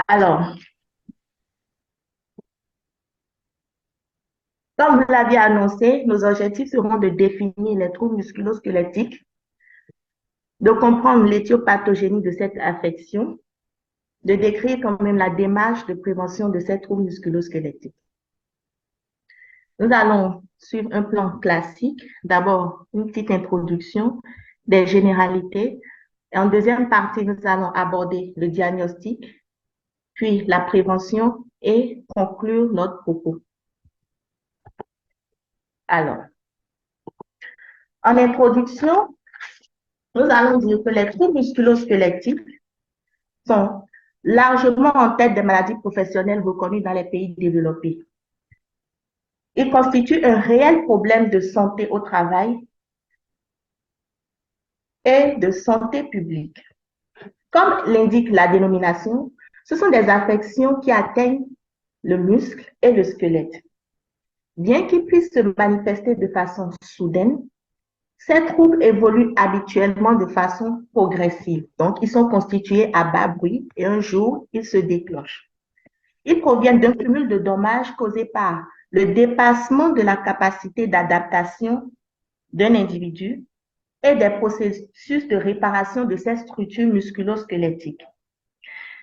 Alors, comme vous l'aviez annoncé, nos objectifs seront de définir les troubles musculo-squelettiques, de comprendre l'éthiopathogénie de cette affection, de décrire quand même la démarche de prévention de ces troubles musculo-squelettiques. Nous allons suivre un plan classique. D'abord, une petite introduction des généralités. Et en deuxième partie, nous allons aborder le diagnostic, puis la prévention et conclure notre propos. Alors, en introduction, nous allons dire que les troubles musculo-squelettiques sont largement en tête des maladies professionnelles reconnues dans les pays développés. Ils constituent un réel problème de santé au travail et de santé publique. Comme l'indique la dénomination, ce sont des affections qui atteignent le muscle et le squelette. Bien qu'ils puissent se manifester de façon soudaine, ces troubles évoluent habituellement de façon progressive. Donc, ils sont constitués à bas bruit et un jour, ils se déclenchent. Ils proviennent d'un cumul de dommages causés par le dépassement de la capacité d'adaptation d'un individu et des processus de réparation de ses structures musculo-squelettiques.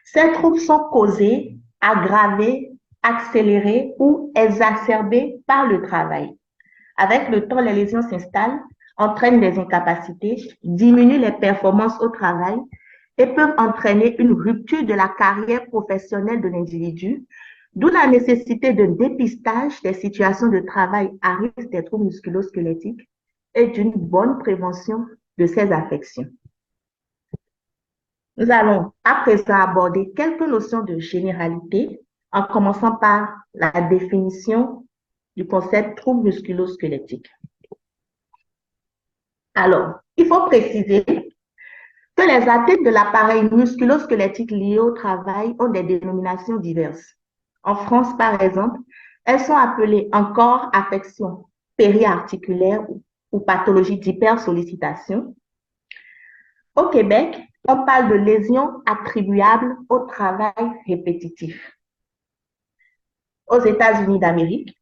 Ces troubles sont causés, aggravés, accélérés ou exacerbés par le travail. Avec le temps, les lésions s'installent, entraînent des incapacités, diminuent les performances au travail et peuvent entraîner une rupture de la carrière professionnelle de l'individu, d'où la nécessité d'un dépistage des situations de travail à risque des troubles musculo-squelettiques et d'une bonne prévention de ces affections. Nous allons à présent aborder quelques notions de généralité en commençant par la définition du concept trouble musculo-squelettique. Alors, il faut préciser que les atteintes de l'appareil musculo-squelettique liées au travail ont des dénominations diverses. En France, par exemple, elles sont appelées encore affections périarticulaires ou pathologies d'hypersollicitation. Au Québec, on parle de lésions attribuables au travail répétitif. Aux États-Unis d'Amérique,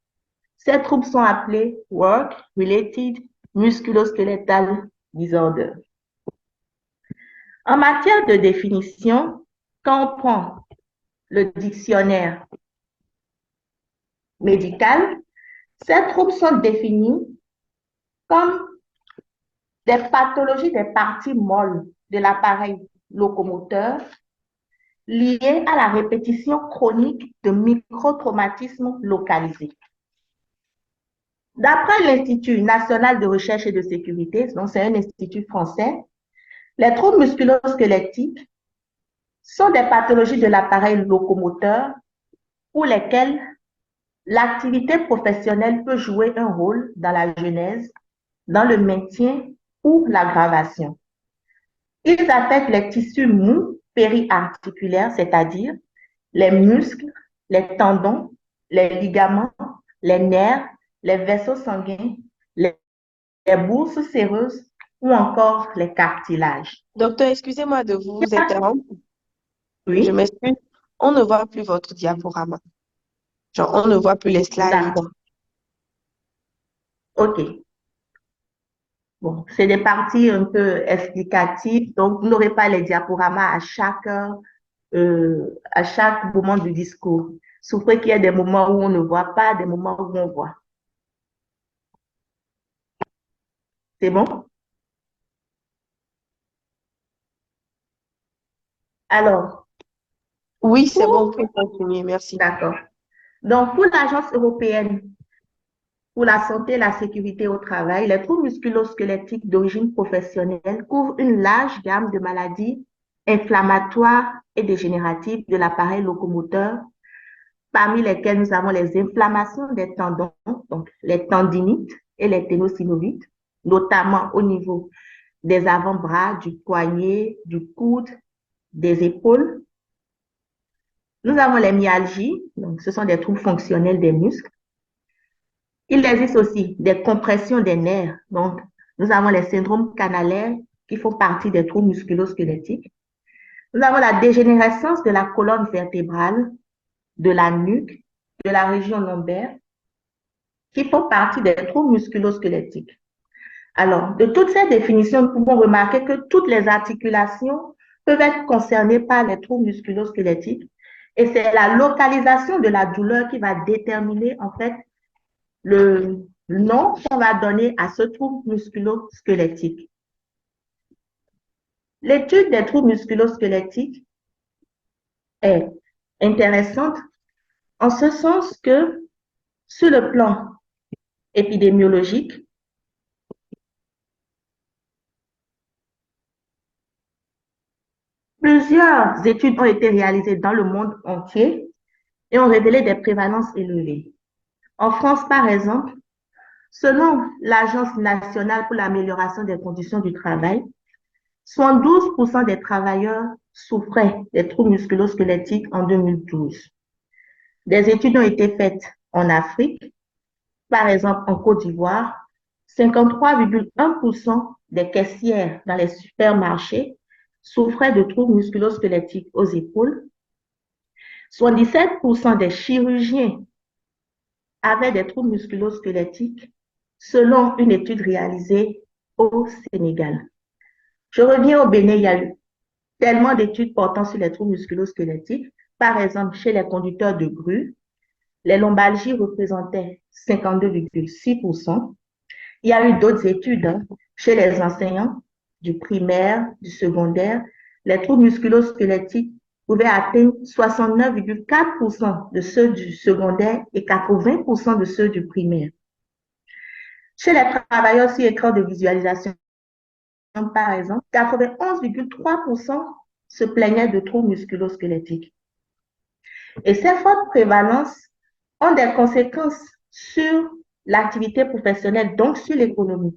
ces troubles sont appelés Work-Related Musculoskeletal Disorder. En matière de définition, quand on prend le dictionnaire médical, ces troubles sont définis comme des pathologies des parties molles de l'appareil locomoteur liées à la répétition chronique de microtraumatismes localisés. D'après l'Institut national de recherche et de sécurité, donc c'est un institut français, les troubles musculo-squelettiques sont des pathologies de l'appareil locomoteur pour lesquelles l'activité professionnelle peut jouer un rôle dans la genèse, dans le maintien ou l'aggravation. Ils affectent les tissus mous périarticulaires, c'est-à-dire les muscles, les tendons, les ligaments, les nerfs, les vaisseaux sanguins, les bourses séreuses ou encore les cartilages. Docteur, excusez-moi de vous interrompre. Je Oui, m'excuse. On ne voit plus votre diaporama. Genre, on ne voit plus les slides. d'accord. OK. Bon, c'est des parties un peu explicatives, donc vous n'aurez pas les diaporamas à chaque moment du discours. Souffrez qu'il y ait des moments où on ne voit pas, des moments où on voit. C'est bon? Alors, Oui, c'est bon, vous pour, pouvez continuer. Merci. d'accord. Donc, pour l'Agence européenne pour la santé et la sécurité au travail, les troubles musculo-squelettiques d'origine professionnelle couvrent une large gamme de maladies inflammatoires et dégénératives de l'appareil locomoteur, parmi lesquelles nous avons les inflammations des tendons, donc les tendinites et les ténosynovites, notamment au niveau des avant-bras, du poignet, du coude, des épaules. Nous avons les myalgies, donc ce sont des troubles fonctionnels des muscles. Il existe aussi des compressions des nerfs. Donc, nous avons les syndromes canalaires qui font partie des troubles musculo-squelettiques. Nous avons la dégénérescence de la colonne vertébrale, de la nuque, de la région lombaire, qui font partie des troubles musculo-squelettiques. Alors, de toutes ces définitions, nous pouvons remarquer que toutes les articulations peuvent être concernées par les troubles musculo-squelettiques et c'est la localisation de la douleur qui va déterminer en fait le nom qu'on va donner à ce trouble musculo-squelettique. L'étude des troubles musculo-squelettiques est intéressante en ce sens que sur le plan épidémiologique, plusieurs études ont été réalisées dans le monde entier et ont révélé des prévalences élevées. En France, par exemple, selon l'Agence nationale pour l'amélioration des conditions du travail, 72% des travailleurs souffraient des troubles musculo-squelettiques en 2012. Des études ont été faites en Afrique, par exemple en Côte d'Ivoire, 53,1% des caissières dans les supermarchés souffraient de troubles musculo-squelettiques aux épaules, 77% des chirurgiens avaient des troubles musculo-squelettiques selon une étude réalisée au Sénégal. Je reviens au Bénin, il y a eu tellement d'études portant sur les troubles musculo-squelettiques. Par exemple, chez les conducteurs de grue, les lombalgies représentaient 52,6%. Il y a eu d'autres études chez les enseignants du primaire, du secondaire. Les troubles musculo-squelettiques pouvaient atteindre 69,4% de ceux du secondaire et 80% de ceux du primaire. Chez les travailleurs sur écran de visualisation, par exemple, 91,3% se plaignaient de troubles musculo-squelettiques. Et ces fortes prévalences ont des conséquences sur l'activité professionnelle, donc sur l'économie.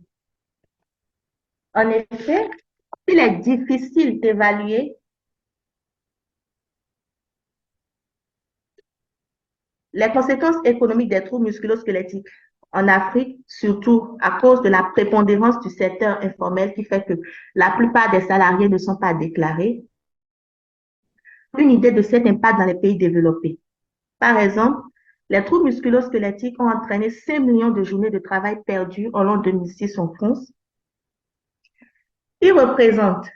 En effet, il est difficile d'évaluer les conséquences économiques des troubles musculo-squelettiques en Afrique, surtout à cause de la prépondérance du secteur informel qui fait que la plupart des salariés ne sont pas déclarés. Une idée de cet impact dans les pays développés. Par exemple, les troubles musculo-squelettiques ont entraîné 5 millions de journées de travail perdues en l'an 2006 en France. Ils représentent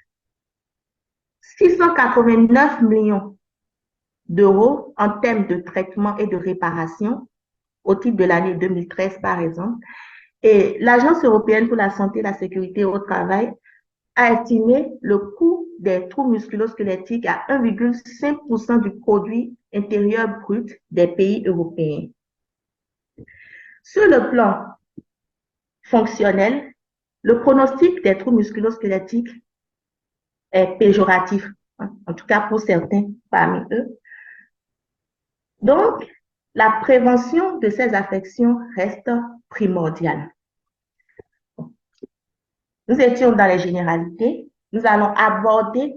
689 millions d'euros en termes de traitement et de réparation au titre de l'année 2013, par exemple. Et l'Agence européenne pour la santé et la sécurité au travail a estimé le coût des troubles musculo-squelettiques à 1,5% du produit intérieur brut des pays européens. Sur le plan fonctionnel, le pronostic des troubles musculo-squelettiques est péjoratif, en tout cas pour certains parmi eux. Donc, la prévention de ces affections reste primordiale. Nous étions dans les généralités. Nous allons aborder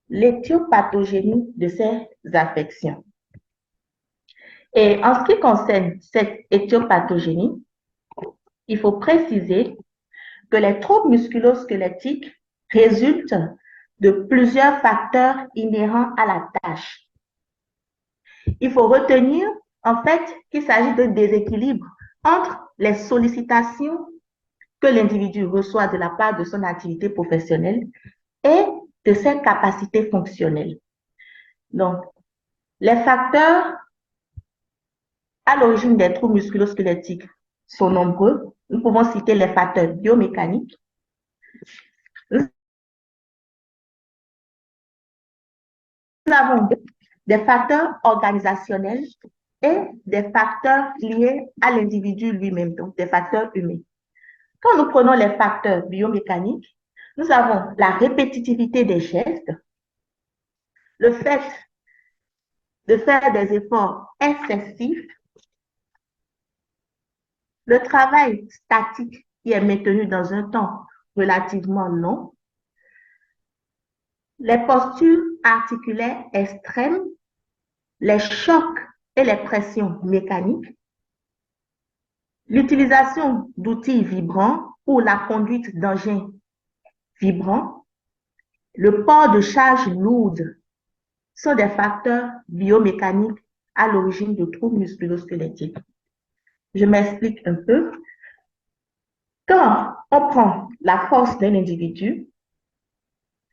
l'éthiopathogénie de ces affections. Et en ce qui concerne cette éthiopathogénie, il faut préciser que les troubles musculo-squelettiques résultent de plusieurs facteurs inhérents à la tâche. Il faut retenir en fait qu'il s'agit d'un déséquilibre entre les sollicitations que l'individu reçoit de la part de son activité professionnelle et de ses capacités fonctionnelles. Donc, les facteurs à l'origine des troubles musculo-squelettiques sont nombreux. Nous pouvons citer les facteurs biomécaniques. Nous avons des facteurs organisationnels et des facteurs liés à l'individu lui-même, donc des facteurs humains. Quand nous prenons les facteurs biomécaniques, nous avons la répétitivité des gestes, le fait de faire des efforts excessifs, le travail statique qui est maintenu dans un temps relativement long, les postures articulaires extrêmes, les chocs et les pressions mécaniques, l'utilisation d'outils vibrants ou la conduite d'engins vibrants, le port de charges lourdes sont des facteurs biomécaniques à l'origine de troubles musculo-squelettiques. Je m'explique un peu. Quand on prend la force d'un individu,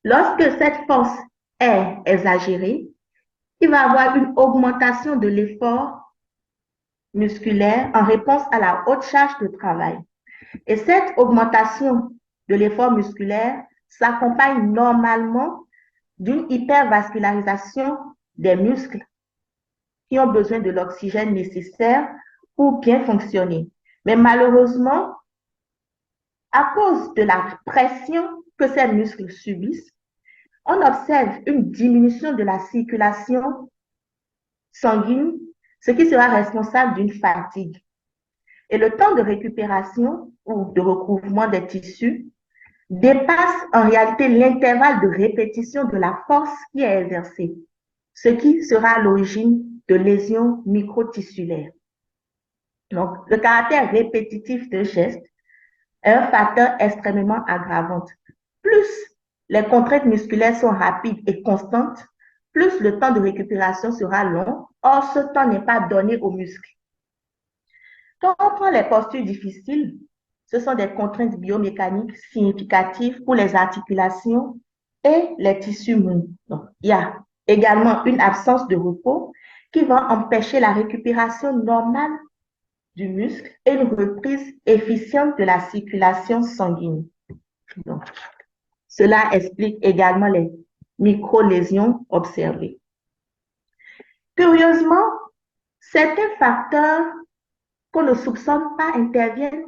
lorsque cette force est exagérée, il va avoir une augmentation de l'effort musculaire en réponse à la haute charge de travail. Et cette augmentation de l'effort musculaire s'accompagne normalement d'une hypervascularisation des muscles qui ont besoin de l'oxygène nécessaire pour bien fonctionner. Mais malheureusement, à cause de la pression que ces muscles subissent, on observe une diminution de la circulation sanguine, ce qui sera responsable d'une fatigue. Et le temps de récupération ou de recouvrement des tissus dépasse en réalité l'intervalle de répétition de la force qui est exercée, ce qui sera à l'origine de lésions microtissulaires. Donc, le caractère répétitif d'un geste est un facteur extrêmement aggravant. Plus les contraintes musculaires sont rapides et constantes, plus le temps de récupération sera long. Or, ce temps n'est pas donné aux muscles. Quand on prend les postures difficiles, ce sont des contraintes biomécaniques significatives pour les articulations et les tissus mous. Donc, il y a également une absence de repos qui va empêcher la récupération normale du muscle et une reprise efficiente de la circulation sanguine. Donc, cela explique également les micro-lésions observées. Curieusement, certains facteurs qu'on ne soupçonne pas interviennent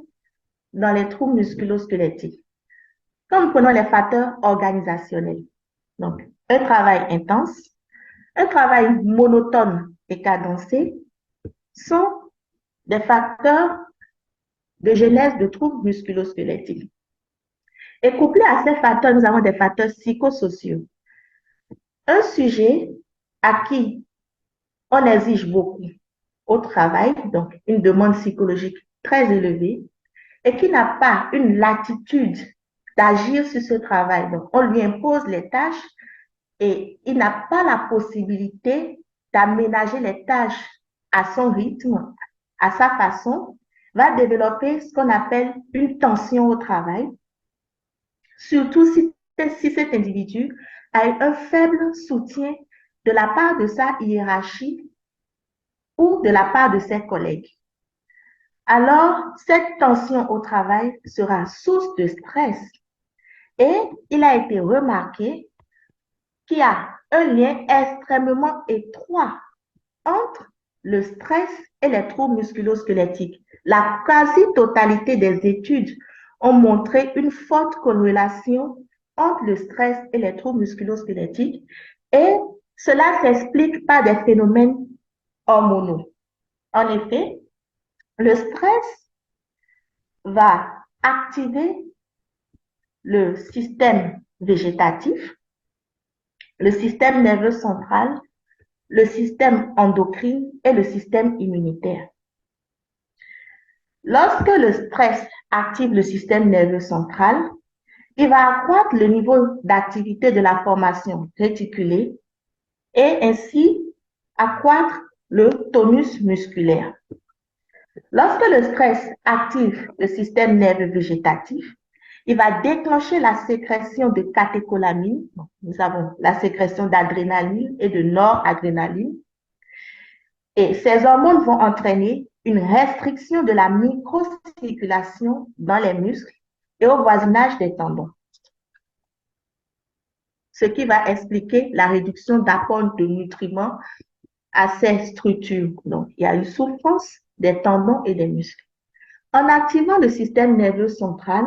dans les troubles musculo-squelettiques. Comme prenons les facteurs organisationnels. Donc, un travail intense, un travail monotone et cadencé sont des facteurs de genèse de troubles musculo-squelettiques. Et couplé à ces facteurs, nous avons des facteurs psychosociaux. Un sujet à qui on exige beaucoup au travail, donc une demande psychologique très élevée, et qui n'a pas une latitude d'agir sur ce travail. Donc, on lui impose les tâches et il n'a pas la possibilité d'aménager les tâches à son rythme, à sa façon, va développer ce qu'on appelle une tension au travail, surtout si cet individu a un faible soutien de la part de sa hiérarchie ou de la part de ses collègues. Alors, cette tension au travail sera source de stress. Et il a été remarqué qu'il y a un lien extrêmement étroit entre le stress et les troubles musculo-squelettiques. La quasi-totalité des études ont montré une forte corrélation entre le stress et les troubles musculo-squelettiques et cela s'explique par des phénomènes hormonaux. En effet, le stress va activer le système végétatif, le système nerveux central, le système endocrine et le système immunitaire. Lorsque le stress active le système nerveux central, il va accroître le niveau d'activité de la formation réticulée et ainsi accroître le tonus musculaire. Lorsque le stress active le système nerveux végétatif, il va déclencher la sécrétion de catécholamine. Nous avons la sécrétion d'adrénaline et de noradrénaline. Et ces hormones vont entraîner une restriction de la microcirculation dans les muscles et au voisinage des tendons. Ce qui va expliquer la réduction d'apport de nutriments à ces structures. Donc, il y a une souffrance des tendons et des muscles. En activant le système nerveux central,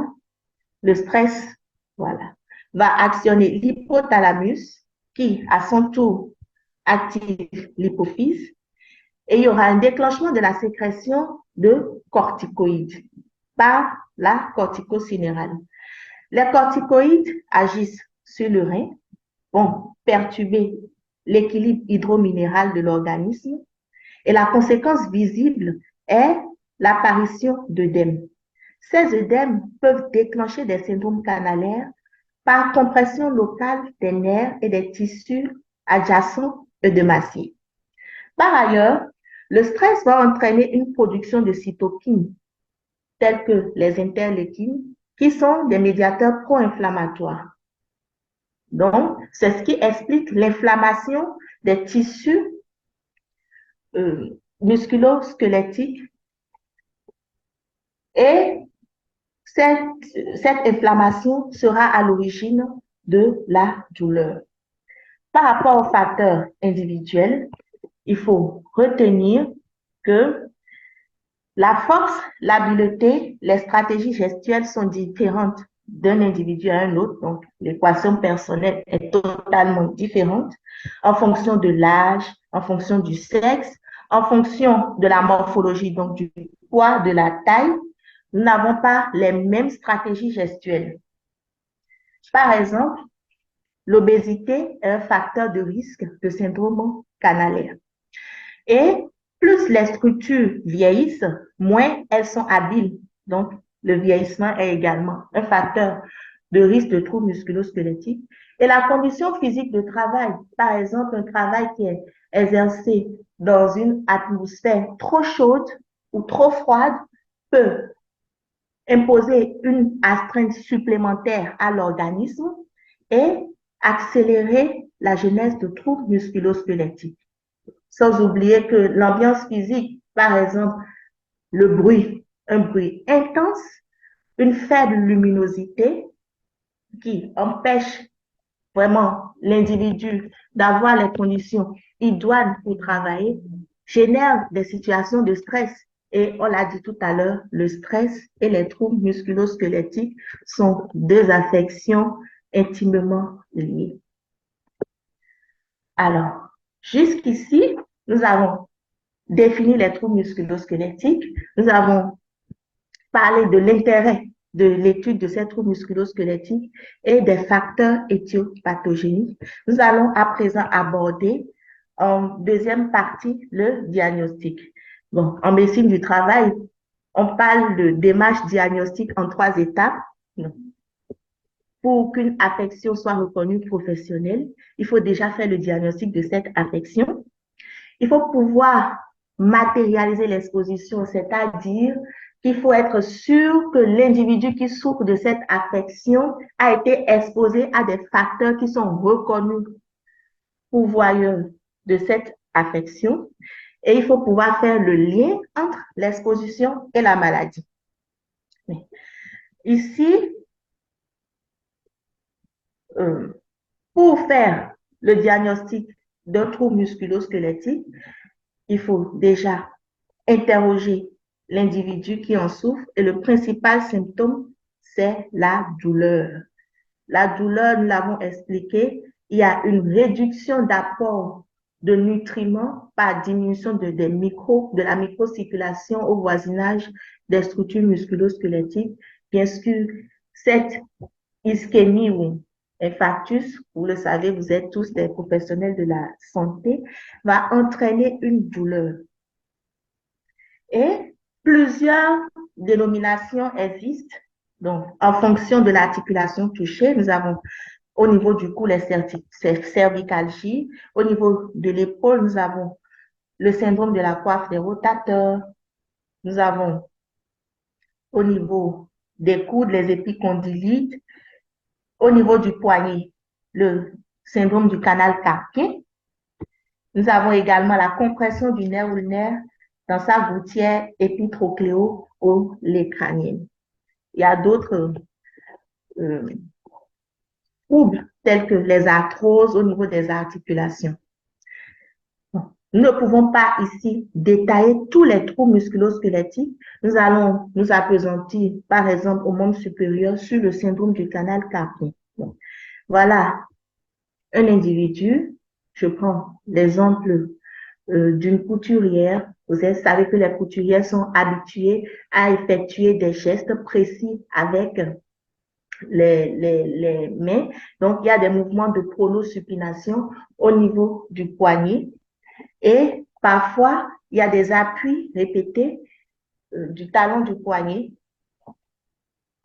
le stress, voilà, va actionner l'hypothalamus qui, à son tour, active l'hypophyse et il y aura un déclenchement de la sécrétion de corticoïdes par la corticocinérale. Les corticoïdes agissent sur le rein, vont perturber l'équilibre hydrominéral de l'organisme et la conséquence visible est l'apparition d'œdèmes. Ces œdèmes peuvent déclencher des syndromes canalaires par compression locale des nerfs et des tissus adjacents œdémaciés. Par ailleurs, le stress va entraîner une production de cytokines, telles que les interleukines, qui sont des médiateurs pro-inflammatoires. Donc, c'est ce qui explique l'inflammation des tissus musculo-squelettiques et cette inflammation sera à l'origine de la douleur. Par rapport aux facteurs individuels, il faut retenir que la force, l'habileté, les stratégies gestuelles sont différentes d'un individu à un autre. Donc, l'équation personnelle est totalement différente en fonction de l'âge, en fonction du sexe, en fonction de la morphologie, donc du poids, de la taille. Nous n'avons pas les mêmes stratégies gestuelles. Par exemple, l'obésité est un facteur de risque de syndrome canalaire. Et plus les structures vieillissent, moins elles sont habiles. Donc, le vieillissement est également un facteur de risque de troubles musculo-squelettiques. Et la condition physique de travail, par exemple, un travail qui est exercé dans une atmosphère trop chaude ou trop froide peut imposer une astreinte supplémentaire à l'organisme et accélérer la genèse de troubles musculo-squelettiques. Sans oublier que l'ambiance physique, par exemple, le bruit, un bruit intense, une faible luminosité qui empêche vraiment l'individu d'avoir les conditions idoines pour travailler, génère des situations de stress. Et on l'a dit tout à l'heure, le stress et les troubles musculo-squelettiques sont deux affections intimement liées. Alors, jusqu'ici, nous avons défini les troubles musculo-squelettiques, nous avons parlé de l'intérêt de l'étude de ces troubles musculo-squelettiques et des facteurs éthiopathogéniques. Nous allons à présent aborder en deuxième partie le diagnostic. Bon, en médecine du travail, on parle de démarche diagnostique en 3 étapes. Pour qu'une affection soit reconnue professionnelle, il faut déjà faire le diagnostic de cette affection. Il faut pouvoir matérialiser l'exposition, c'est-à-dire qu'il faut être sûr que l'individu qui souffre de cette affection a été exposé à des facteurs qui sont reconnus pourvoyeurs de cette affection. Et il faut pouvoir faire le lien entre l'exposition et la maladie. Ici, pour faire le diagnostic d'un trouble musculo-squelettique, il faut déjà interroger l'individu qui en souffre et le principal symptôme, c'est la douleur. La douleur, nous l'avons expliqué, il y a une réduction d'apport de nutriments par diminution de la microcirculation au voisinage des structures musculo-squelettiques. Bien sûr, cette ischémie ou infarctus, vous le savez, vous êtes tous des professionnels de la santé, va entraîner une douleur. Et plusieurs dénominations existent. Donc, en fonction de l'articulation touchée, nous avons au niveau du cou les cervicalgies. Au niveau de l'épaule, nous avons le syndrome de la coiffe des rotateurs. Nous avons au niveau des coudes les épicondylites. Au niveau du poignet, le syndrome du canal carpien. Nous avons également la compression du nerf ulnaire dans sa gouttière épitrocléo ou les crâniennes. Il y a d'autres troubles tels que les arthroses au niveau des articulations. Bon. Nous ne pouvons pas ici détailler tous les troubles musculo-squelettiques. Nous allons nous appesantir, par exemple, au membre supérieur sur le syndrome du canal carpien. Bon. Voilà un individu. Je prends l'exemple d'une couturière. Vous savez que les couturières sont habituées à effectuer des gestes précis avec les mains. Donc, il y a des mouvements de pronosupination au niveau du poignet. Et parfois, il y a des appuis répétés du talon du poignet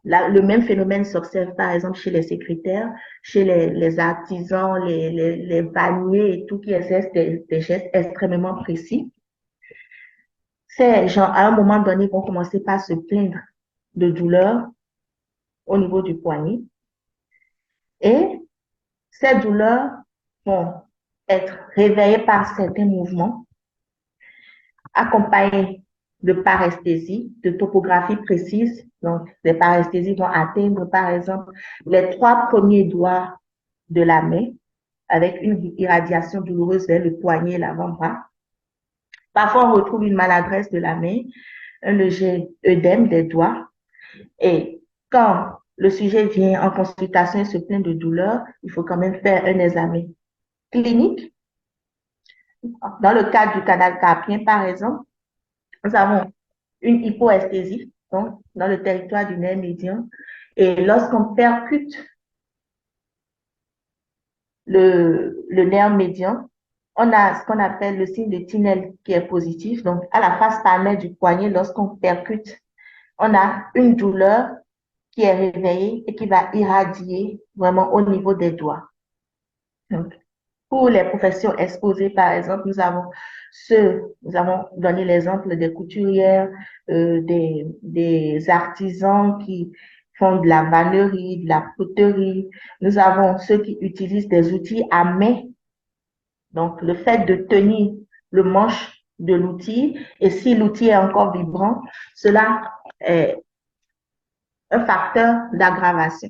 Le même phénomène s'observe par exemple chez les secrétaires, chez les artisans, les vanniers et tout qui exercent des gestes extrêmement précis. Ces gens, à un moment donné, vont commencer par se plaindre de douleurs au niveau du poignet et ces douleurs vont être réveillées par certains mouvements accompagnés de paresthésie, de topographie précise. Donc, les paresthésies vont atteindre, par exemple, les 3 premiers doigts de la main avec une irradiation douloureuse vers le poignet et l'avant-bras. Parfois, on retrouve une maladresse de la main, un léger œdème des doigts. Et quand le sujet vient en consultation et se plaint de douleur, il faut quand même faire un examen clinique. Dans le cadre du canal carpien, par exemple, nous avons une hypoesthésie, donc dans le territoire du nerf médian. Et lorsqu'on percute le nerf médian, on a ce qu'on appelle le signe de Tinel qui est positif. Donc, à la face palmaire du poignet, lorsqu'on percute, on a une douleur qui est réveillée et qui va irradier vraiment au niveau des doigts. Donc, pour les professions exposées, par exemple, nous avons donné l'exemple des couturières, des artisans qui font de la vannerie, de la poterie. Nous avons ceux qui utilisent des outils à main. Donc, le fait de tenir le manche de l'outil, et si l'outil est encore vibrant, cela est un facteur d'aggravation.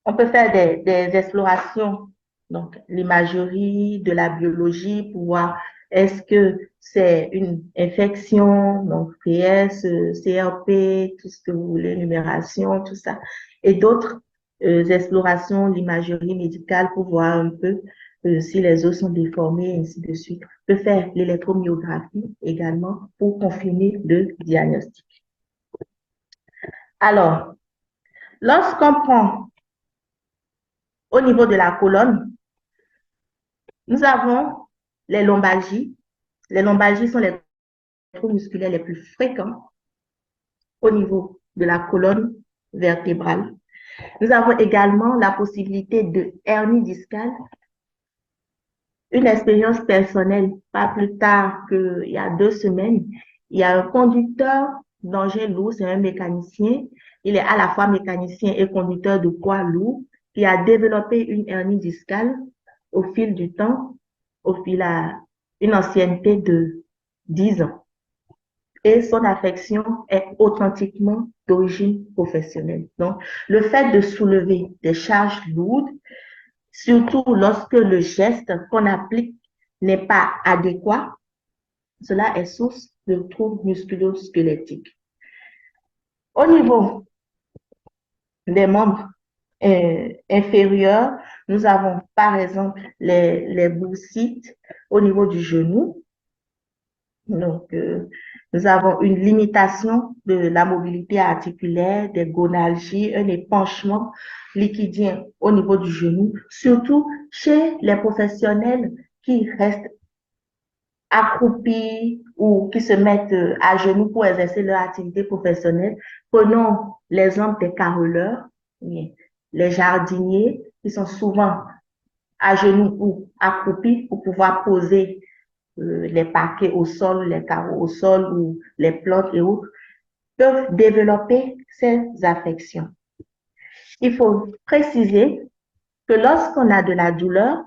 On peut faire des explorations, donc l'imagerie, de la biologie, pour voir est-ce que c'est une infection, donc PS, CRP, tout ce que vous voulez, numération, tout ça, et d'autres explorations, l'imagerie médicale pour voir un peu si les os sont déformés, et ainsi de suite. On peut faire l'électromyographie également pour confirmer le diagnostic. Alors, lorsqu'on prend au niveau de la colonne, nous avons les lombalgies. Les lombalgies sont les troubles musculaires les plus fréquents au niveau de la colonne vertébrale. Nous avons également la possibilité de hernie discale. Une expérience personnelle, pas plus tard qu'il y a 2 semaines, il y a un conducteur d'engin lourd, c'est un mécanicien. Il est à la fois mécanicien et conducteur de poids lourd qui a développé une hernie discale au fil du temps, au fil à une ancienneté de 10 ans. Et son affection est authentiquement d'origine professionnelle. Donc, le fait de soulever des charges lourdes, surtout lorsque le geste qu'on applique n'est pas adéquat, cela est source de troubles musculo-squelettiques. Au niveau des membres inférieurs, nous avons par exemple les bursites au niveau du genou. Donc, nous avons une limitation de la mobilité articulaire, des gonalgies, un épanchement liquidien au niveau du genou, surtout chez les professionnels qui restent accroupis ou qui se mettent à genoux pour exercer leur activité professionnelle. Prenons l'exemple des carreleurs, les jardiniers qui sont souvent à genoux ou accroupis pour pouvoir poser les parquets au sol, les carreaux au sol ou les plantes et autres, peuvent développer ces affections. Il faut préciser que lorsqu'on a de la douleur,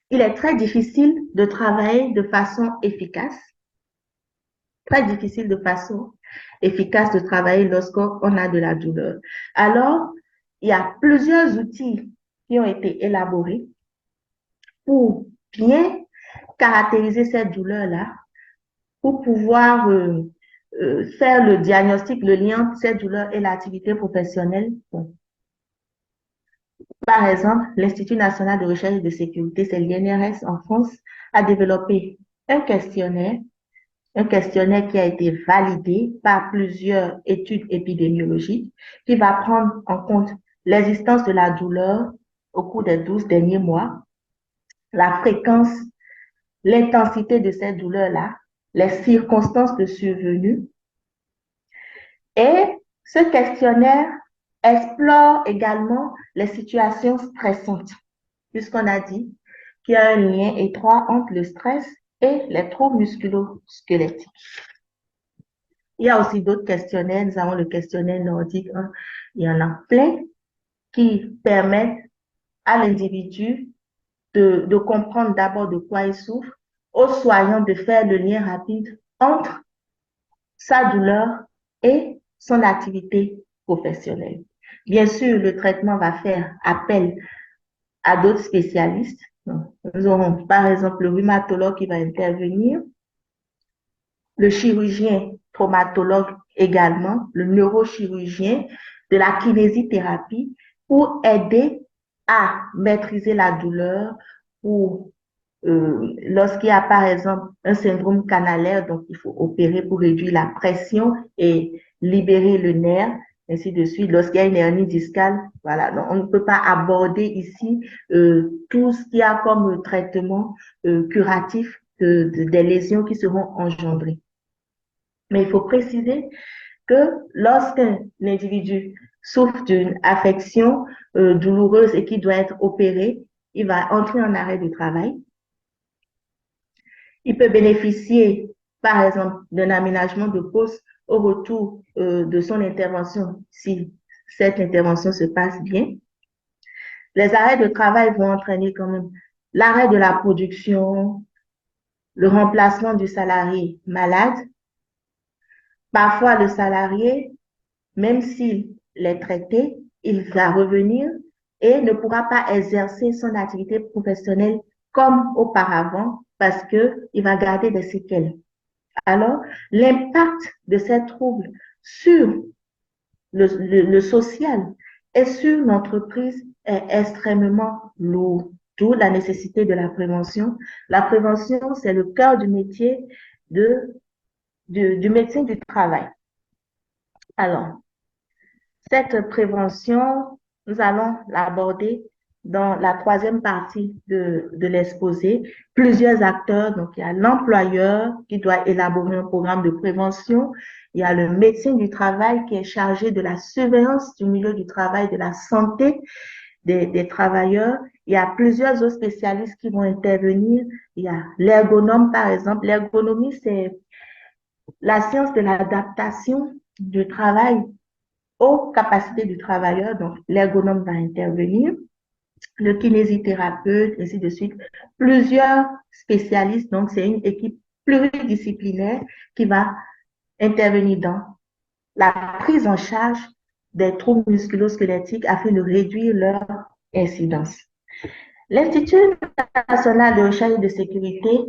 il est très difficile de travailler de façon efficace. Très difficile de façon efficace de travailler lorsqu'on a de la douleur. Alors, il y a plusieurs outils qui ont été élaborés pour bien caractériser cette douleur-là, pour pouvoir faire le diagnostic, le lien entre cette douleur et l'activité professionnelle. Par exemple, l'Institut national de recherche et de sécurité, c'est l'INRS en France, a développé un questionnaire qui a été validé par plusieurs études épidémiologiques, qui va prendre en compte l'existence de la douleur au cours des 12 derniers mois, la fréquence, l'intensité de cette douleur-là, les circonstances de survenue. Et ce questionnaire explore également les situations stressantes, puisqu'on a dit qu'il y a un lien étroit entre le stress et les troubles musculo-squelettiques. Il y a aussi d'autres questionnaires. Nous avons le questionnaire nordique 1. Il y en a plein qui permettent à l'individu de comprendre d'abord de quoi il souffre, aux soignants de faire le lien rapide entre sa douleur et son activité professionnelle. Bien sûr, le traitement va faire appel à d'autres spécialistes. Nous aurons par exemple le rhumatologue qui va intervenir, le chirurgien traumatologue également, le neurochirurgien, de la kinésithérapie pour aider à maîtriser la douleur, pour lorsqu'il y a par exemple un syndrome canalaire, donc il faut opérer pour réduire la pression et libérer le nerf, ainsi de suite. Lorsqu'il y a une hernie discale, voilà, donc on ne peut pas aborder ici tout ce qu'il y a comme traitement curatif des lésions qui seront engendrées. Mais il faut préciser que lorsqu'un individu souffre d'une affection douloureuse et qui doit être opéré, il va entrer en arrêt de travail. Il peut bénéficier, par exemple, d'un aménagement de poste au retour de son intervention, si cette intervention se passe bien. Les arrêts de travail vont entraîner quand même l'arrêt de la production, le remplacement du salarié malade. Parfois, le salarié, même s'il est traité, il va revenir et ne pourra pas exercer son activité professionnelle comme auparavant parce qu'il va garder des séquelles. Alors, l'impact de ces troubles sur le social et sur l'entreprise est extrêmement lourd, d'où la nécessité de la prévention. La prévention, c'est le cœur du métier du médecin du travail. Alors, cette prévention, nous allons l'aborder dans la troisième partie de l'exposé. Plusieurs acteurs, donc il y a l'employeur qui doit élaborer un programme de prévention, il y a le médecin du travail qui est chargé de la surveillance du milieu du travail, de la santé des travailleurs. Il y a plusieurs autres spécialistes qui vont intervenir. Il y a l'ergonome, par exemple. L'ergonomie, c'est la science de l'adaptation du travail aux capacités du travailleur. Donc, l'ergonome va intervenir, le kinésithérapeute, ainsi de suite. Plusieurs spécialistes, donc c'est une équipe pluridisciplinaire qui va intervenir dans la prise en charge des troubles musculo-squelettiques afin de réduire leur incidence. L'Institut national de recherche et de sécurité,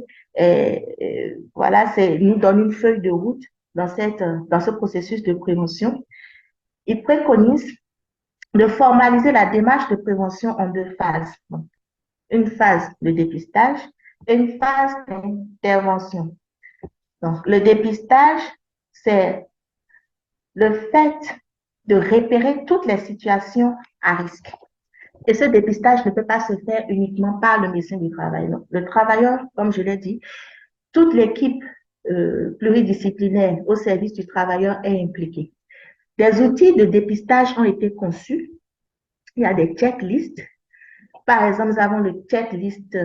voilà, nous donne une feuille de route dans ce processus de prévention. Il préconise de formaliser la démarche de prévention en deux phases. Donc, une phase de dépistage et une phase d'intervention. Donc, le dépistage, c'est le fait de repérer toutes les situations à risque. Et ce dépistage ne peut pas se faire uniquement par le médecin du travail. Non. Le travailleur, comme je l'ai dit, toute l'équipe pluridisciplinaire au service du travailleur est impliquée. Des outils de dépistage ont été conçus. Il y a des checklists. Par exemple, nous avons le checklist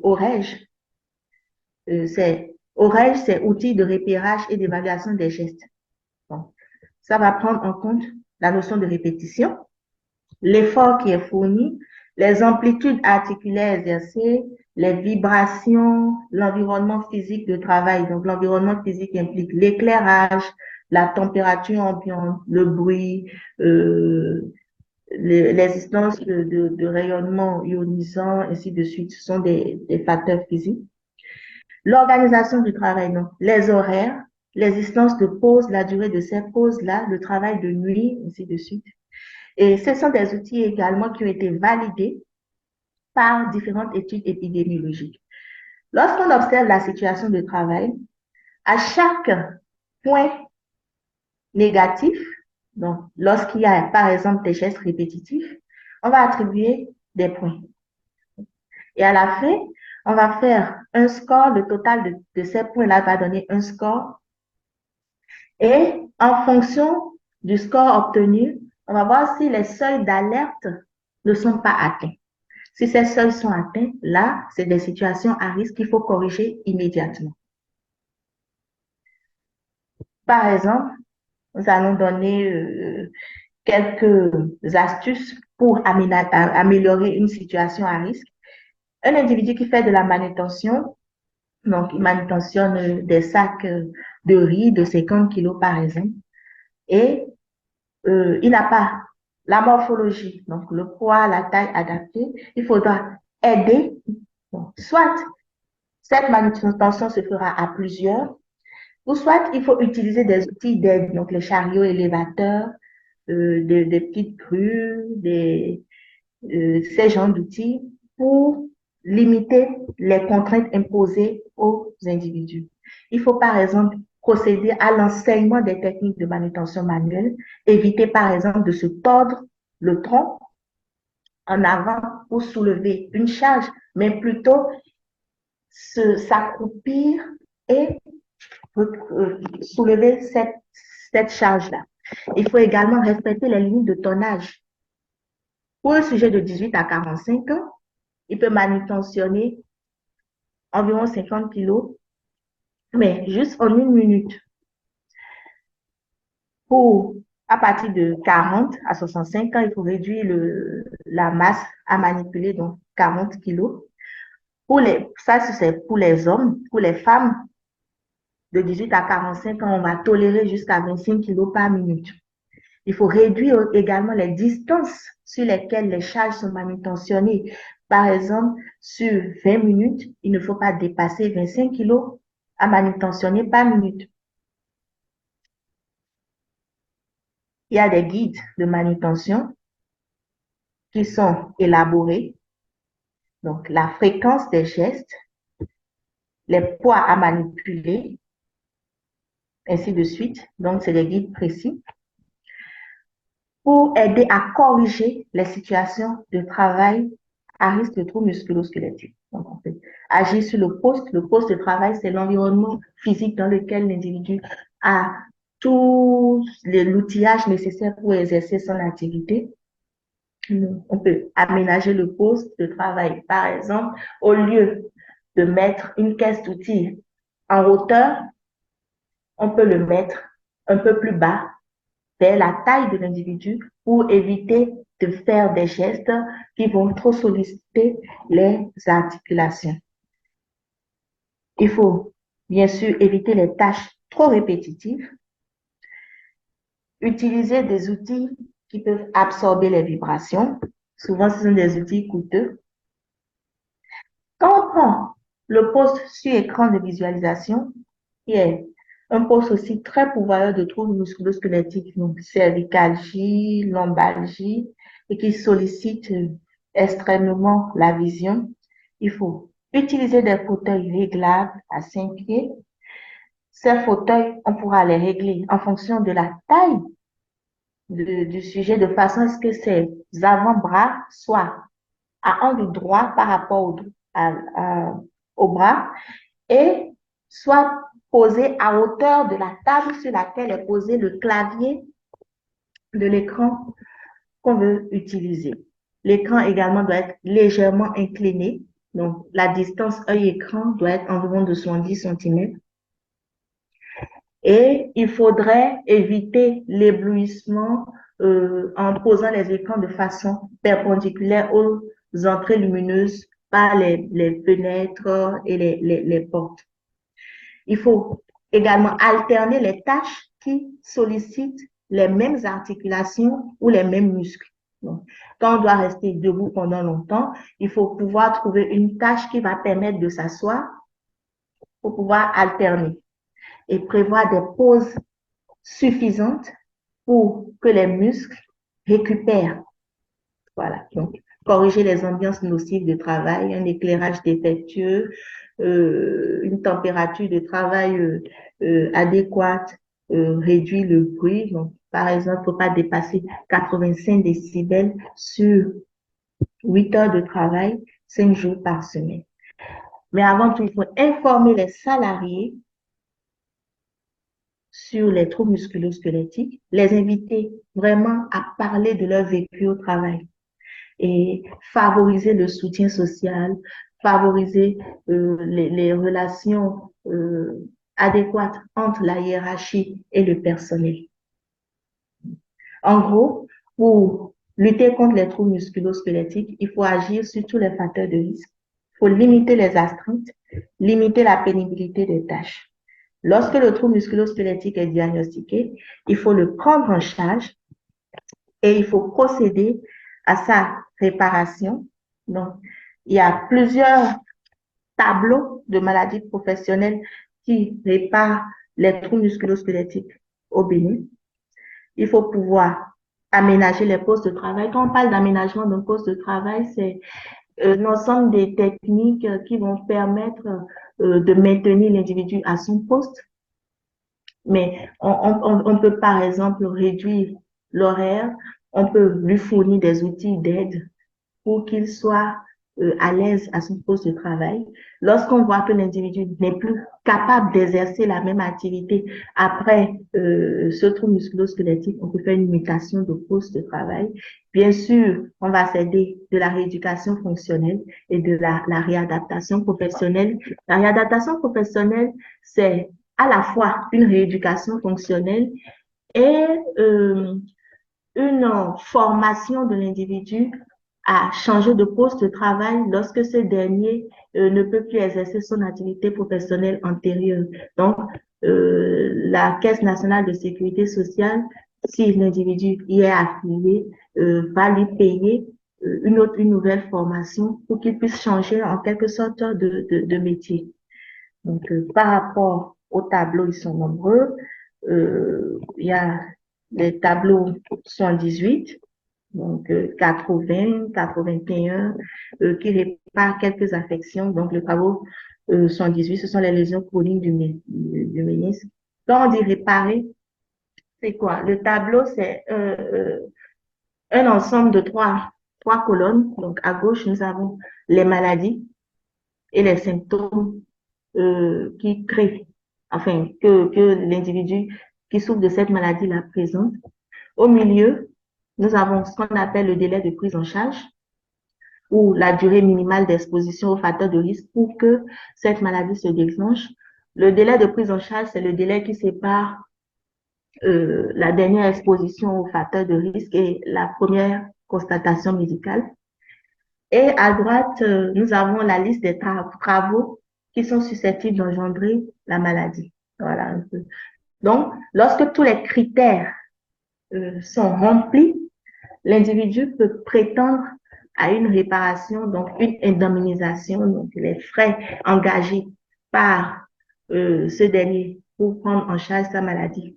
OREJ. OREJ, c'est outil de repérage et d'évaluation des gestes. Bon. Ça va prendre en compte la notion de répétition, l'effort qui est fourni, les amplitudes articulaires exercées, les vibrations, l'environnement physique de travail. Donc, l'environnement physique implique l'éclairage, la température ambiante, le bruit, l'existence de rayonnement ionisant, ainsi de suite. Ce sont des facteurs physiques. L'organisation du travail, donc, les horaires, l'existence de pauses, la durée de ces pauses-là, le travail de nuit, ainsi de suite. Et ce sont des outils également qui ont été validés par différentes études épidémiologiques. Lorsqu'on observe la situation de travail, à chaque point négatif, donc lorsqu'il y a par exemple des gestes répétitifs, on va attribuer des points. Et à la fin, On va faire un score, le total de ces points-là va donner un score. Et en fonction du score obtenu, on va voir si les seuils d'alerte ne sont pas atteints. Si ces seuils sont atteints, là, c'est des situations à risque qu'il faut corriger immédiatement. Par exemple, nous allons donner quelques astuces pour améliorer une situation à risque. Un individu qui fait de la manutention, donc il manutentionne des sacs de riz de 50 kilos par exemple, et il n'a pas la morphologie, donc le poids, la taille adaptée, il faudra aider. Donc, soit cette manutention se fera à plusieurs, ou soit il faut utiliser des outils d'aide, donc les chariots élévateurs, des petites grues, ces genres d'outils pour limiter les contraintes imposées aux individus. Il faut par exemple procéder à l'enseignement des techniques de manutention manuelle, éviter par exemple de se tordre le tronc en avant pour soulever une charge, mais plutôt s'accroupir et soulever cette charge-là. Il faut également respecter les limites de tonnage. Pour un sujet de 18 à 45 ans, il peut manutentionner environ 50 kilos, mais juste en une minute. Pour, à partir de 40 à 65 ans, il faut réduire la masse à manipuler, donc 40 kilos. Ça, c'est pour les hommes. Pour les femmes, de 18 à 45 ans, on va tolérer jusqu'à 25 kilos par minute. Il faut réduire également les distances sur lesquelles les charges sont manutentionnées. Par exemple, sur 20 minutes, il ne faut pas dépasser 25 kilos à manutentionner par minute. Il y a des guides de manutention qui sont élaborés. Donc, la fréquence des gestes, les poids à manipuler, ainsi de suite. Donc, c'est des guides précis pour aider à corriger les situations de travail à risque de troubles musculo-squelettiques. Donc, on peut agir sur le poste. Le poste de travail, c'est l'environnement physique dans lequel l'individu a tout l'outillage nécessaire pour exercer son activité. On peut aménager le poste de travail. Par exemple, au lieu de mettre une caisse d'outils en hauteur, on peut le mettre un peu plus bas vers la taille de l'individu pour éviter de faire des gestes qui vont trop solliciter les articulations. Il faut bien sûr éviter les tâches trop répétitives, utiliser des outils qui peuvent absorber les vibrations. Souvent, ce sont des outils coûteux. Quand on prend le poste sur écran de visualisation, qui est un poste aussi très pourvoyeur de troubles musculo-squelettiques, donc cervicalgie, lombalgie, et qui sollicite extrêmement la vision, il faut utiliser des fauteuils réglables à 5 pieds. Ces fauteuils, on pourra les régler en fonction de la taille du sujet, de façon à ce que ses avant-bras soient à angle droit par rapport au bras et soit posé à hauteur de la table sur laquelle est posé le clavier de l'écran qu'on veut utiliser. L'écran également doit être légèrement incliné. Donc, la distance œil-écran doit être environ de 70 cm. Et il faudrait éviter l'éblouissement en posant les écrans de façon perpendiculaire aux entrées lumineuses par les fenêtres et les portes. Il faut également alterner les tâches qui sollicitent les mêmes articulations ou les mêmes muscles. Donc, quand on doit rester debout pendant longtemps, il faut pouvoir trouver une tâche qui va permettre de s'asseoir pour pouvoir alterner et prévoir des pauses suffisantes pour que les muscles récupèrent. Voilà. Donc, corriger les ambiances nocives de travail, un éclairage défectueux, une température de travail adéquate, réduire le bruit. Donc, par exemple, il ne faut pas dépasser 85 décibels sur 8 heures de travail, 5 jours par semaine. Mais avant tout, il faut informer les salariés sur les troubles musculo-squelettiques, les inviter vraiment à parler de leur vécu au travail et favoriser le soutien social, favoriser les relations adéquates entre la hiérarchie et le personnel. En gros, pour lutter contre les troubles musculo-squelettiques, il faut agir sur tous les facteurs de risque. Il faut limiter les astreintes, limiter la pénibilité des tâches. Lorsque le trouble musculo-squelettique est diagnostiqué, il faut le prendre en charge et il faut procéder à sa réparation. Donc, il y a plusieurs tableaux de maladies professionnelles qui réparent les troubles musculo-squelettiques au Bénin. Il faut pouvoir aménager les postes de travail. Quand on parle d'aménagement d'un poste de travail, c'est l'ensemble des techniques qui vont permettre de maintenir l'individu à son poste. Mais on peut, par exemple, réduire l'horaire, on peut lui fournir des outils d'aide pour qu'il soit à l'aise à son poste de travail. Lorsqu'on voit que l'individu n'est plus capable d'exercer la même activité après ce trouble musculo-squelettique, on peut faire une mutation de poste de travail. Bien sûr, on va s'aider de la rééducation fonctionnelle et de la réadaptation professionnelle. La réadaptation professionnelle, c'est à la fois une rééducation fonctionnelle et une formation de l'individu à changer de poste de travail lorsque ce dernier ne peut plus exercer son activité professionnelle antérieure. Donc, la Caisse nationale de sécurité sociale, si l'individu y est affilié, va lui payer une nouvelle formation pour qu'il puisse changer en quelque sorte de métier. Donc, par rapport aux tableaux, ils sont nombreux. Il y a les tableaux 118, donc 80, 81, qui réparent quelques affections. Donc, le tableau 118, ce sont les lésions chroniques du ménisque. Quand on dit réparer, c'est quoi? Le tableau, c'est un ensemble de trois colonnes. Donc, à gauche, nous avons les maladies et les symptômes qui créent, enfin, que l'individu qui souffre de cette maladie-là présente. Au milieu, nous avons ce qu'on appelle le délai de prise en charge ou la durée minimale d'exposition aux facteurs de risque pour que cette maladie se déclenche. Le délai de prise en charge, c'est le délai qui sépare la dernière exposition aux facteurs de risque et la première constatation médicale. Et à droite, nous avons la liste des travaux qui sont susceptibles d'engendrer la maladie. Voilà un peu. Donc, lorsque tous les critères sont remplis, l'individu peut prétendre à une réparation, donc une indemnisation, donc les frais engagés par ce dernier pour prendre en charge sa maladie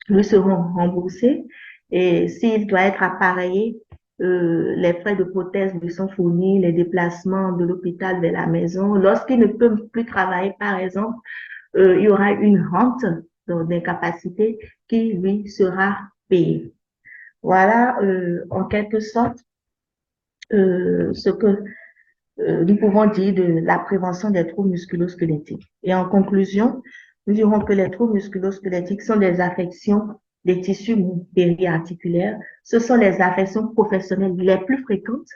lui seront remboursés. Et s'il doit être appareillé, les frais de prothèse lui sont fournis, les déplacements de l'hôpital vers la maison. Lorsqu'il ne peut plus travailler, par exemple, il y aura une rente d'incapacité qui lui sera payée. Voilà, en quelque sorte, ce que nous pouvons dire de la prévention des troubles musculo-squelettiques. Et en conclusion, nous dirons que les troubles musculo-squelettiques sont des affections des tissus périarticulaires. Ce sont les affections professionnelles les plus fréquentes.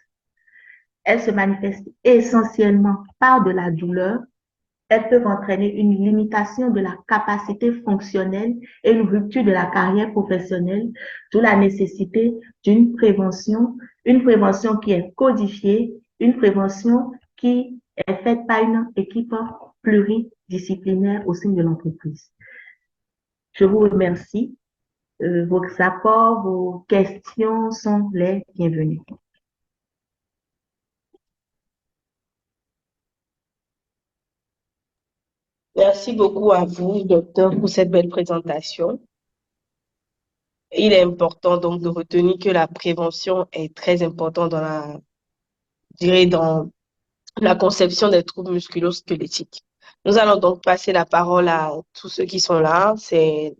Elles se manifestent essentiellement par de la douleur. Elles peuvent entraîner une limitation de la capacité fonctionnelle et une rupture de la carrière professionnelle, d'où la nécessité d'une prévention qui est codifiée, une prévention qui est faite par une équipe pluridisciplinaire au sein de l'entreprise. Je vous remercie. Vos apports, vos questions sont les bienvenus. Merci beaucoup à vous, docteur, pour cette belle présentation. Il est important donc de retenir que la prévention est très importante dans la conception des troubles musculo-squelettiques. Nous allons donc passer la parole à tous ceux qui sont là. C'est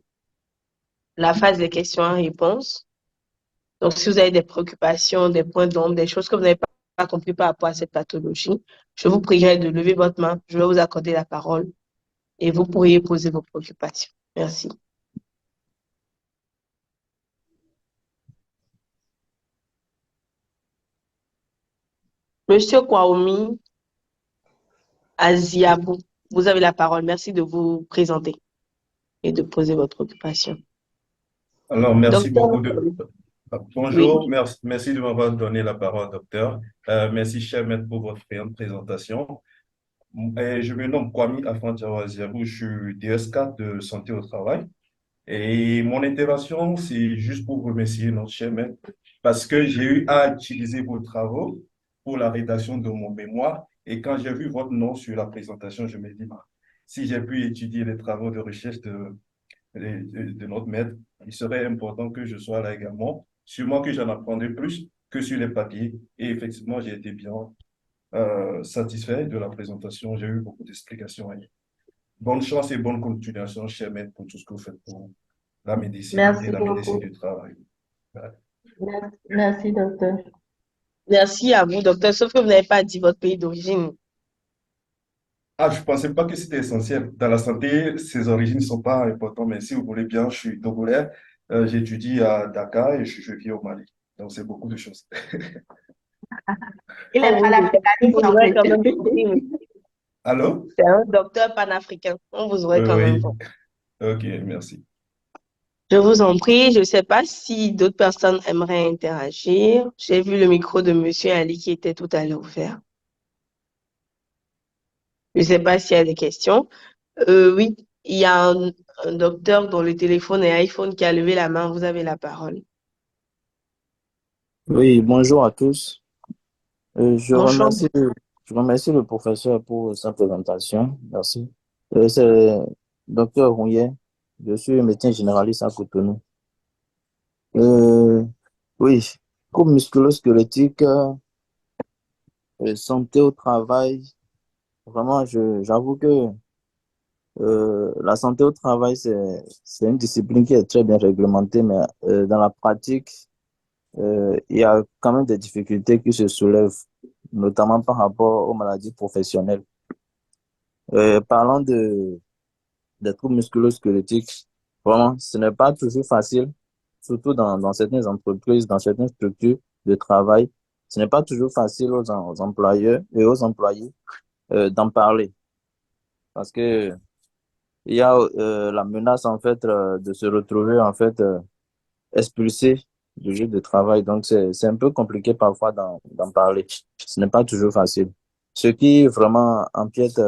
la phase des questions et réponses. Donc, si vous avez des préoccupations, des points d'ombre, des choses que vous n'avez pas compris par rapport à cette pathologie, je vous prierai de lever votre main. Je vais vous accorder la parole et vous pourriez poser vos préoccupations. Merci. Monsieur Kwaomi Aziabou, vous avez la parole. Merci de vous présenter et de poser votre préoccupation. Alors, merci Docteur, beaucoup de... oui, Bonjour, merci de m'avoir donné la parole, docteur. Merci, cher maître, pour votre présentation. Et je me nomme Kwame Afantiawaziabou, je suis DS4 de santé au travail. Et mon intervention, c'est juste pour remercier notre cher maître parce que j'ai eu à utiliser vos travaux pour la rédaction de mon mémoire. Et quand j'ai vu votre nom sur la présentation, je me dis, bah, si j'ai pu étudier les travaux de recherche de notre maître, il serait important que je sois là également. Sûrement que j'en apprendrai plus que sur les papiers. Et effectivement, j'ai été bien satisfait de la présentation. J'ai eu beaucoup d'explications. Bonne chance et bonne continuation, cher maître, pour tout ce que vous faites pour la médecine et Merci la médecine beaucoup. du travail. Ouais. Merci, docteur. merci à vous, docteur. Sauf que vous n'avez pas dit votre pays d'origine. Ah, je ne pensais pas que c'était essentiel. Dans la santé, ces origines ne sont pas importantes, mais si vous voulez bien, je suis togolais. J'étudie à Dakar et je vis au Mali. Donc, c'est beaucoup de choses. Il est On panafricaniste vous en aurait plus. quand même compris, mais Allô? c'est un docteur panafricain. On vous aurait Oui, quand même oui. compris. OK, merci. Je vous en prie, je ne sais pas si d'autres personnes aimeraient interagir. J'ai vu le micro de Monsieur Ali qui était tout à l'heure ouvert. Je ne sais pas s'il y a des questions. Oui, il y a un docteur dont le téléphone est iPhone qui a levé la main. Vous avez la parole. Oui, bonjour à tous. Bonjour. Je remercie le professeur pour sa présentation. Merci. C'est docteur Rouillet. Je suis médecin généraliste à Cotonou. Euh, oui, comme musculo-squelettique, santé au travail, vraiment, j'avoue que la santé au travail, c'est une discipline qui est très bien réglementée, mais dans la pratique, il y a quand même des difficultés qui se soulèvent, notamment par rapport aux maladies professionnelles. Parlant des troubles musculo-squelettiques, vraiment, ce n'est pas toujours facile, surtout dans certaines entreprises, dans certaines structures de travail. Ce n'est pas toujours facile aux employeurs et aux employés d'en parler parce que il y a la menace en fait de se retrouver en fait expulsé du lieu de travail. Donc, c'est un peu compliqué parfois d'en parler. Ce n'est pas toujours facile. Ce qui vraiment empiète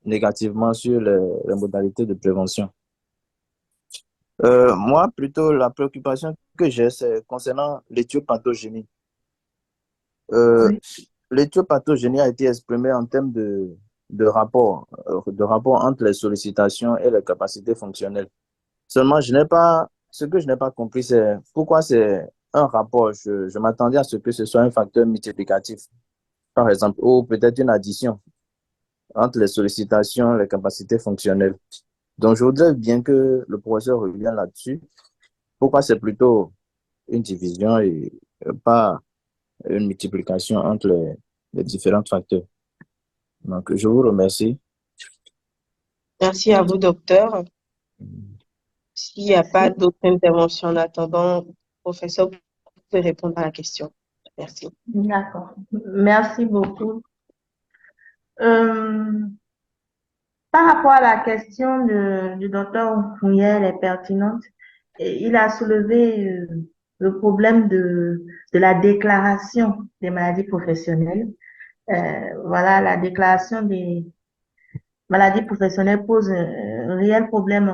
négativement sur les modalités de prévention. Moi, plutôt, la préoccupation que j'ai, c'est concernant l'éthiopathogénie. Euh, Oui. L'éthiopathogénie a été exprimée en termes de rapport entre les sollicitations et les capacités fonctionnelles. Seulement, ce que je n'ai pas compris, c'est pourquoi c'est un rapport. Je m'attendais à ce que ce soit un facteur multiplicatif, par exemple, ou peut-être une addition entre les sollicitations et les capacités fonctionnelles. Donc, je voudrais bien que le professeur revienne là-dessus. Pourquoi c'est plutôt une division et pas une multiplication entre les différents facteurs. Donc, je vous remercie. Merci à vous, docteur. S'il n'y a pas Merci. d'autres interventions en attendant, professeur, vous pouvez répondre à la question. Merci. D'accord. Merci beaucoup. Euh, Par rapport à la question du docteur Fouillet, elle est pertinente. Et il a soulevé le problème de la déclaration des maladies professionnelles. Voilà, la déclaration des maladies professionnelles pose un réel problème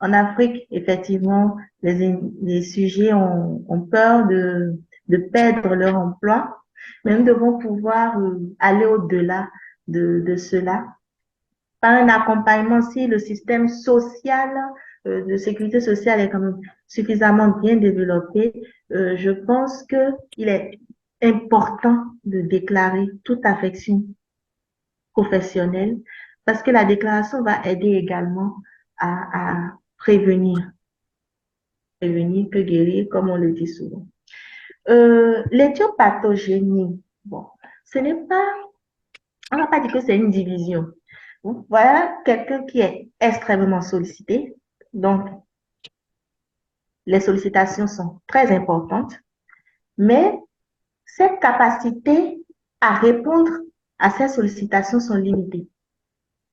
en Afrique. Effectivement, les sujets ont peur de perdre leur emploi, mais nous devons pouvoir aller au-delà de cela par un accompagnement si le système social de sécurité sociale est quand même suffisamment bien développé. Je pense que il est important de déclarer toute affection professionnelle parce que la déclaration va aider également à prévenir, prévenir que guérir, comme on le dit souvent. L'éthiopathogénie, bon, ce n'est pas, on va pas dire que c'est une division. Voilà quelqu'un qui est extrêmement sollicité. Donc, les sollicitations sont très importantes, mais cette capacité à répondre à ces sollicitations sont limitées.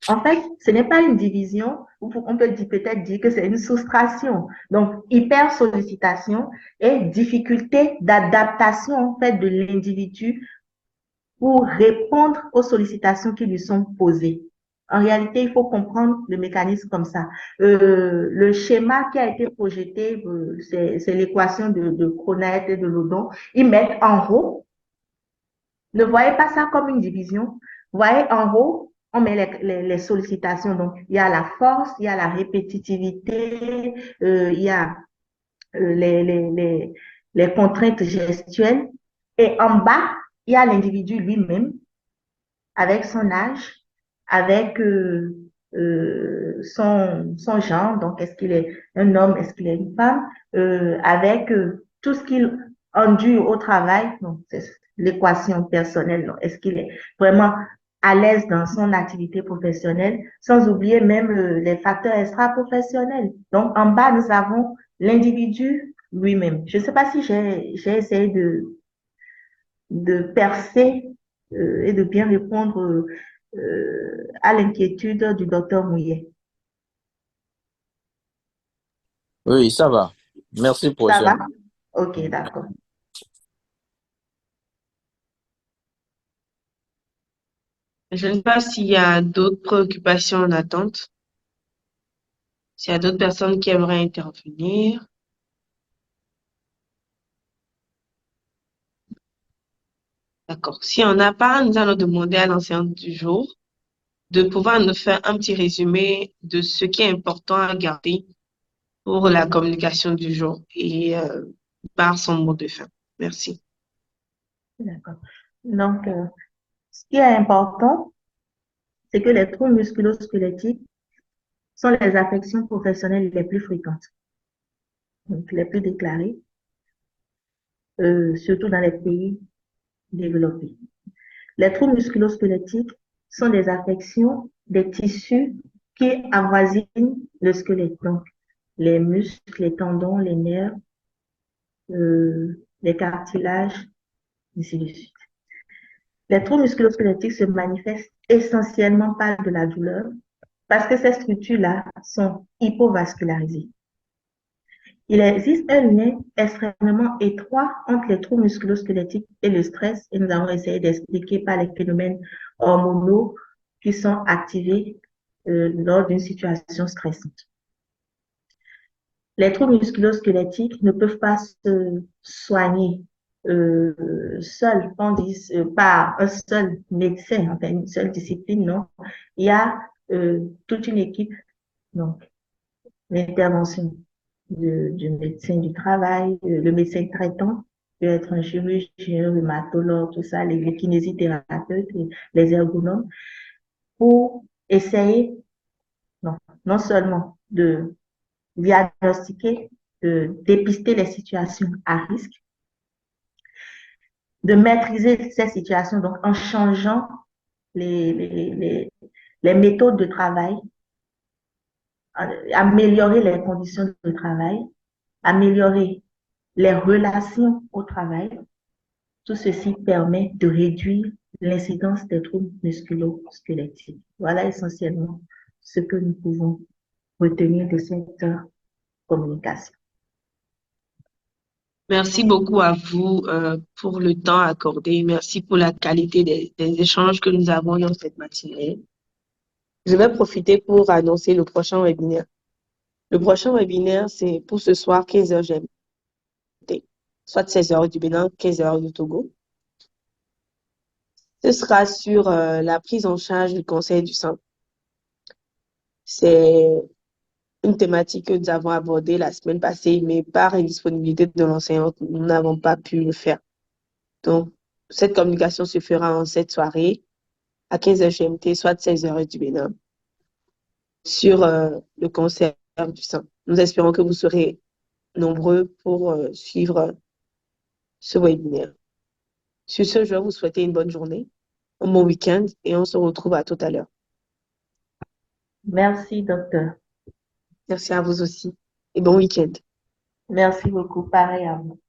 En fait, ce n'est pas une division, on peut peut-être dire que c'est une soustraction. Donc, hyper sollicitation et difficulté d'adaptation en fait de l'individu pour répondre aux sollicitations qui lui sont posées. En réalité, il faut comprendre le mécanisme comme ça. Le schéma qui a été projeté, c'est l'équation de Cronett et de Loudon. Ils mettent en haut. Ne voyez pas ça comme une division. Voyez en haut, on met les sollicitations. Donc, il y a la force, il y a la répétitivité, il y a les contraintes gestuelles. Et en bas, il y a l'individu lui-même avec son âge, avec son genre, donc est-ce qu'il est un homme, est-ce qu'il est une femme, avec tout ce qu'il endure au travail, donc c'est l'équation personnelle, est-ce qu'il est vraiment à l'aise dans son activité professionnelle, sans oublier même les facteurs extra-professionnels. Donc en bas, nous avons l'individu lui-même. Je ne sais pas si j'ai essayé de percer et de bien répondre à l'inquiétude du docteur Mouillet. Oui, ça va. Merci, Ça professeur. va? Ok, d'accord. Je ne sais pas s'il y a d'autres préoccupations en attente, s'il y a d'autres personnes qui aimeraient intervenir. D'accord. Si on n'a pas, nous allons demander à l'enseignante du jour de pouvoir nous faire un petit résumé de ce qui est important à garder pour la communication du jour et par son mot de fin. Merci. D'accord. Donc, ce qui est important, c'est que les troubles musculo-squelettiques sont les affections professionnelles les plus fréquentes, donc les plus déclarées, surtout dans les pays développés. Les troubles musculo-squelettiques sont des affections des tissus qui avoisinent le squelette, donc les muscles, les tendons, les nerfs, les cartilages, ainsi de suite. Les troubles musculo-squelettiques se manifestent essentiellement par de la douleur parce que ces structures-là sont hypovascularisées. Il existe un lien extrêmement étroit entre les troubles musculo-squelettiques et le stress et nous avons essayé d'expliquer par les phénomènes hormonaux qui sont activés lors d'une situation stressante. Les troubles musculo-squelettiques ne peuvent pas se soigner seuls, on dit par un seul médecin, enfin une seule discipline, non. Il y a toute une équipe, donc l'intervention du médecin du travail, le médecin traitant peut être un chirurgien, un rhumatologue, tout ça, les kinésithérapeutes, les ergonomes, pour essayer, non seulement de diagnostiquer, de dépister les situations à risque, de maîtriser ces situations donc en changeant les méthodes de travail, améliorer les conditions de travail, améliorer les relations au travail. Tout ceci permet de réduire l'incidence des troubles musculo-squelettiques. Voilà essentiellement ce que nous pouvons retenir de cette communication. Merci beaucoup à vous pour le temps accordé. Merci pour la qualité des échanges que nous avons eu cette matinée. Je vais profiter pour annoncer le prochain webinaire. Le prochain webinaire, c'est pour ce soir, 15h GMT, soit 16h du Bénin, 15h du Togo. Ce sera sur la prise en charge du cancer du sein. C'est une thématique que nous avons abordée la semaine passée, mais par indisponibilité de l'enseignante, nous n'avons pas pu le faire. Donc, cette communication se fera en cette soirée, à 15h GMT, soit 16h du Bénin, sur le cancer du sein. Nous espérons que vous serez nombreux pour suivre ce webinaire. Sur ce, je vais vous souhaiter une bonne journée, un bon week-end et on se retrouve à tout à l'heure. Merci, docteur. Merci à vous aussi et bon week-end. Merci beaucoup. Pareil à vous.